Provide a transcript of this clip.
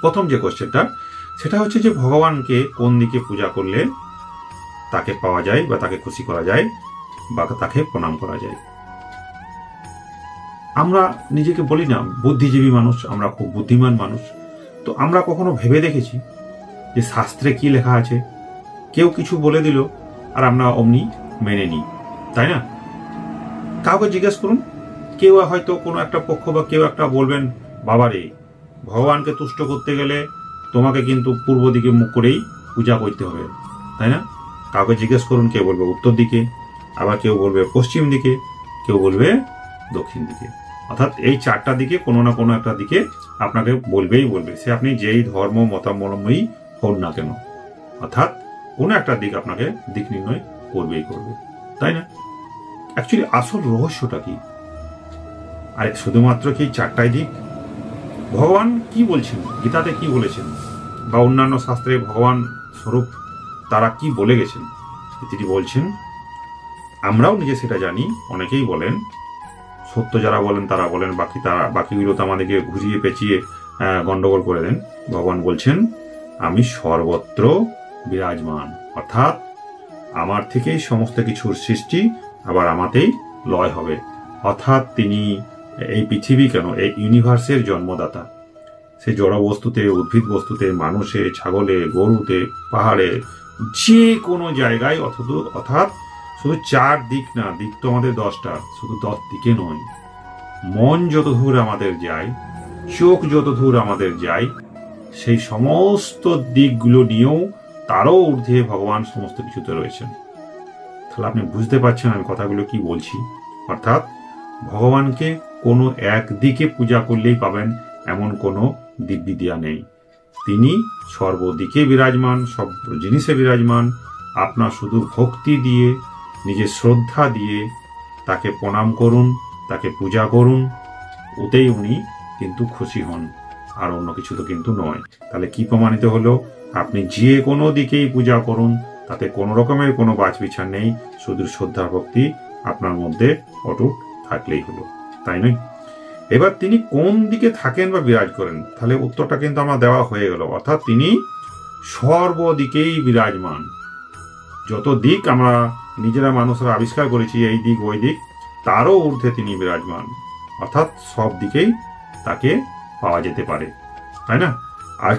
প্রথম যে কোশ্চেনটা, সেটা হচ্ছে যে ভগবানকে কোন দিকে পূজা করলে তাকে পাওয়া যায় বা তাকে খুশি করা যায় বা তাকে প্রণাম করা যায়। আমরা নিজেকে বলি না বুদ্ধিজীবী মানুষ, আমরা খুব বুদ্ধিমান মানুষ, তো আমরা কখনো ভেবে দেখেছি যে শাস্ত্রে কি লেখা আছে? কেউ কিছু বলে দিল আর আমরা অমনি মেনে নিই, তাই না? কাউকে জিজ্ঞেস করুন, কেউ হয়তো কোনো একটা পক্ষ বা কেউ একটা বলবেন, বাবারে ভগবানকে তুষ্ট করতে গেলে তোমাকে কিন্তু পূর্ব দিকে মুখ করেই পূজা করতে হবে, তাই না? কাউকে জিজ্ঞেস করুন, কেউ বলবে উত্তর দিকে, আবার কেউ বলবে পশ্চিম দিকে, কেউ বলবে দক্ষিণ দিকে। অর্থাৎ এই চারটা দিকে কোনো না কোনো একটা দিকে আপনাকে বলবেই বলবে, সে আপনি যেই ধর্ম মতাবলম্বী হন না কেন, অর্থাৎ কোনো একটা দিক আপনাকে দিক নির্ণয় করবেই করবে, তাই না? অ্যাকচুয়ালি আসল রহস্যটা কি? আর শুধুমাত্র কি চারটাই দিক? ভগবান কি বলছেন, গীতাতে কি বলেছেন, বা অন্যান্য শাস্ত্রে ভগবান স্বরূপ তারা কি বলে গেছেন? তিনি বলছেন, আমরাও নিজে সেটা জানি, অনেকেই বলেন, সত্য যারা বলেন তারা বলেন, বাকিগুলো তো আমাদেরকে ঘুরিয়ে পেঁচিয়ে গন্ডগোল করে দেন। ভগবান বলছেন, আমি সর্বত্র বিরাজমান, অর্থাৎ আমার থেকেই সমস্ত কিছুর সৃষ্টি, আবার আমাতেই লয় হবে। অর্থাৎ তিনি এই পৃথিবী কেন, এই ইউনিভার্সের জন্মদাতা। সে জড় বস্তুতে, উদ্ভিদ বস্তুতে, মানুষে, ছাগলে, গরুতে, পাহাড়ে, যে কোনো জায়গায়, অর্থাৎ শুধু চার দিক না, দিক তো আমাদের 10টা, শুধু 10 দিকে নয়, মন যত দূর আমাদের যায়, চোখ যত দূর আমাদের যায়, সেই সমস্ত দিকগুলো নিয়েও তারও ঊর্ধ্বে ভগবান সমস্ত কিছুতে রয়েছেন। তাহলে আপনি বুঝতে পারছেন আমি কথাগুলো কি বলছি? অর্থাৎ ভগবানকে কোনো একদিকে পূজা করলেই পাবেন এমন কোনো দিব্যবিদ্যা নেই। তিনি সর্বদিকে বিরাজমান, সব জিনিসে বিরাজমান। আপনার শুধু ভক্তি দিয়ে, নিজের শ্রদ্ধা দিয়ে তাকে প্রণাম করুন, তাকে পূজা করুন, ওতেই উনি কিন্তু খুশি হন, আর অন্য কিছু তো কিন্তু নয়। তাহলে কি প্রমাণিত হলো? আপনি যে কোনো দিকেই পূজা করুন, তাতে কোনো রকমের কোনো বাছবিচার নেই, শুধু শ্রদ্ধা ভক্তি আপনার মধ্যে অটুট থাকলেই হলো, তাই নয়? এবার তিনি কোন দিকে থাকেন বা বিরাজ করেন, তাহলে উত্তরটা কিন্তু আমার দেওয়া হয়ে গেল। অর্থাৎ তিনি সর্বদিকেই বিরাজমান। যত দিক আমরা নিজেরা মানুষরা আবিষ্কার করেছি, এই দিক ওই দিক, তারও ঊর্ধ্বে তিনি বিরাজমান। অর্থাৎ সব দিকেই তাকে পাওয়া যেতে পারে, তাই না? আর